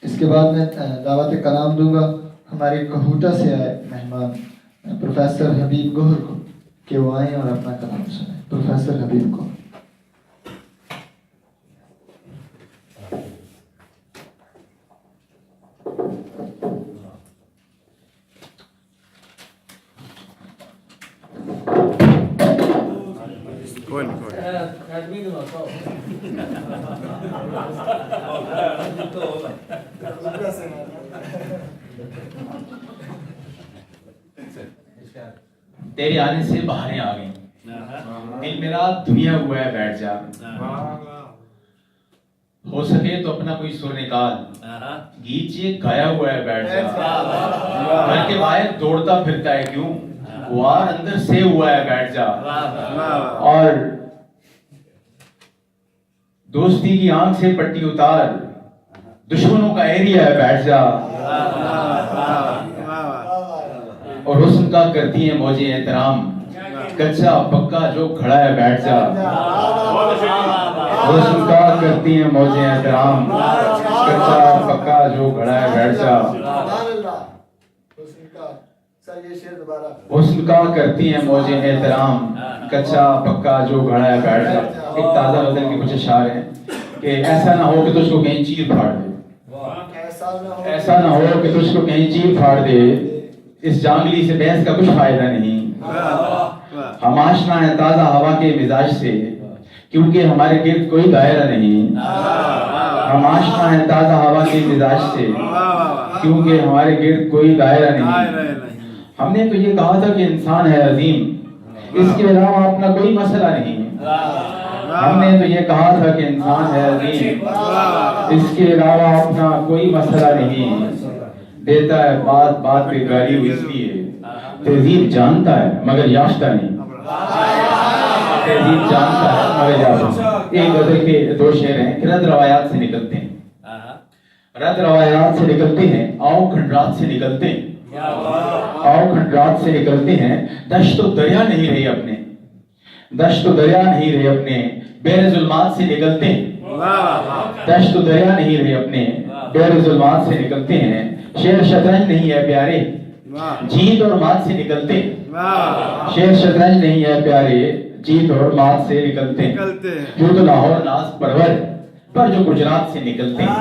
اس کے بعد میں دعوت کلام دوں گا ہمارے کہوٹہ سے آئے مہمان پروفیسر حبیب گوہر کو کہ وہ آئیں اور اپنا کلام سنیں. پروفیسر حبیب گوہر. تیرے آنے سے بہاریں آ گئیں, دل میرا دنیا ہوا ہے بیٹھ جا, ہو سکے تو اپنا کوئی سر نکال, گیت یہ گایا ہوا ہے بیٹھ جا, گھر کے باہر دوڑتا پھرتا ہے کیوں, وار اندر سے ہوا ہے بیٹھ جا, اور دوستی کی آنکھ سے پٹی اتار, دشمنوں کا ایریا ہے بیٹھ جا, اور حسن کا کرتی ہیں موجیں احترام, کچا پکا جو کھڑا ہے بیٹھ جا, حسن کا کرتی ہیں موجیں احترام, کچا پکا جو کھڑا ہے بیٹھ جا, حسن کا کرتی ہیں موجیں احترام, کچا پکا جو کھڑا ہے بیٹھ جا. ایک تازہ غزل کے کچھ اشعار ہیں کہ ایسا نہ ہو کہ تجھ کو کہیں چیر پھاڑ دے, ایسا نہ ہو کہ تجھ کو کہیں چیر پھاڑ دے, اس جانگلی سے بحث کا کچھ فائدہ نہیں, ہم آشنا ہیں تازہ ہوا کے مزاج سے کیونکہ ہمارے گرد کوئی دائرہ نہیں, ہم آشنا ہیں تازہ ہوا کے مزاج سے کیونکہ ہمارے گرد کوئی دائرہ نہیں. ہم نے تو یہ کہا تھا کہ انسان ہے عظیم, اس کے علاوہ اپنا کوئی مسئلہ نہیں, ہم نے تو یہ کہا تھا کہ انسان ہے عظیم, اس کے علاوہ اپنا کوئی مسئلہ نہیں, دیتا ہے بات بات پہ گالی اس لیے, تہذیب جانتا ہے مگر یافتہ نہیں, تہذیب جانتا ہے مگر یافتہ. ایک غزل کے دو شعر ہیں کہ رد روایات سے نکلتے ہیں, رد روایات سے نکلتے ہیں, آؤ کھنڈرات سے نکلتے ہیں, آؤ کھنڈرات سے نکلتے ہیں, دشت و دریا نہیں رہے اپنے, دشت و دریا نہیں رہے اپنے, بیر ظلمات سے نکلتے ہیں, دشت و دریا نہیں رہے اپنے, بیر ظلمات سے نکلتے ہیں, شیر شطرنج نہیں ہے پیارے, جیت اور مات سے نکلتے ہیں, شیر شطرنج نہیں ہے پیارے, جیت اور مات سے نکلتے ہیں, جو تو لاہور ناز پرور پر جو گجرات سے نکلتے ہیں.